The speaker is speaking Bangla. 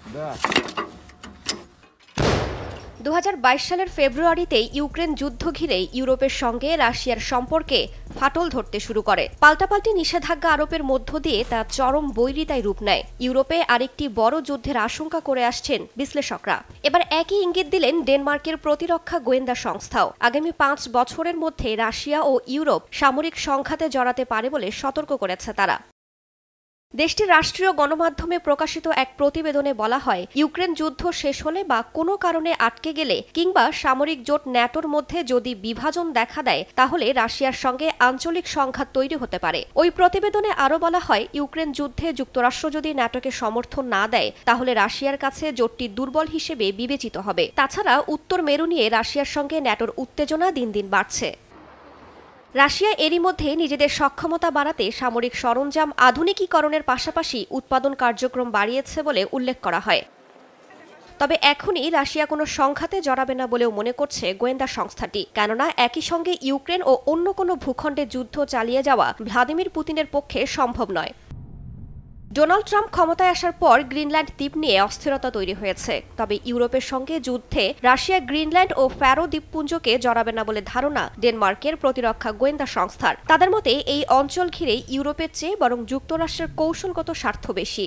2022 সালের ফেব্রুয়ারিতে ইউক্রেন যুদ্ধ ঘিরে ইউরোপের সঙ্গে রাশিয়ার সম্পর্কে ফাটল ধরতে শুরু করে। পাল্টাপাল্টি নিষেধাজ্ঞা আরোপের মধ্য দিয়ে তা চরম বৈরিতায় রূপ নেয়। ইউরোপে আরেকটি বড় যুদ্ধের আশঙ্কা করে আসছেন বিশ্লেষকরা। এবার একই ইঙ্গিত দিলেন ডেনমার্কের প্রতিরক্ষা গোয়েন্দা সংস্থাও। আগামী 5 বছরের মধ্যে রাশিয়া ও ইউরোপ সামরিক সংঘাতে জড়াতে পারে বলে সতর্ক করেছে তারা। দেশটির রাষ্ট্রীয় গণমাধ্যমে প্রকাশিত এক প্রতিবেদনে বলা হয়, ইউক্রেন যুদ্ধ শেষ হলে বা কোনো কারণে আটকে গেলে কিংবা সামরিক জোট ন্যাটোর মধ্যে যদি বিভাজন দেখা দেয় তাহলে রাশিয়ার সঙ্গে আঞ্চলিক সংঘাত তৈরি হতে পারে। ওই প্রতিবেদনে আরও বলা হয়, ইউক্রেন যুদ্ধে যুক্তরাষ্ট্র যদি ন্যাটোকে সমর্থন না দেয় তাহলে রাশিয়ার কাছে জোটটি দুর্বল হিসেবে বিবেচিত হবে। তাছাড়া উত্তর মেরু নিয়ে রাশিয়ার সঙ্গে ন্যাটোর উত্তেজনা দিন দিন বাড়ছে। রাশিয়া এরই মধ্যে নিজেদের সক্ষমতা বাড়াতে সামরিক সরঞ্জাম আধুনিকীকরণের পাশাপাশি উৎপাদন কার্যক্রম বাড়িয়েছে বলে উল্লেখ করা হয়। তবে এখনই রাশিয়া কোনো সংঘাতে জড়াবে না বলেও মনে করছে গোয়েন্দা সংস্থাটি, কেননা একই সঙ্গে ইউক্রেন ও অন্য কোনো ভূখণ্ডে যুদ্ধ চালিয়ে যাওয়া ভ্লাদিমির পুতিনের পক্ষে সম্ভব নয়। ডোনাল্ড ট্রাম্প ক্ষমতায় আসার পর গ্রিনল্যান্ড দ্বীপ নিয়ে অস্থিরতা তৈরি হয়েছে। তবে ইউরোপের সঙ্গে যুদ্ধে রাশিয়া গ্রিনল্যান্ড ও ফ্যারো দ্বীপপুঞ্জকে জড়াবে না বলে ধারণা ডেনমার্কের প্রতিরক্ষা গোয়েন্দা সংস্থার। তাদের মতে এই অঞ্চল ঘিরে ইউরোপের চেয়ে বরং যুক্তরাষ্ট্রের কৌশলগত স্বার্থ বেশি।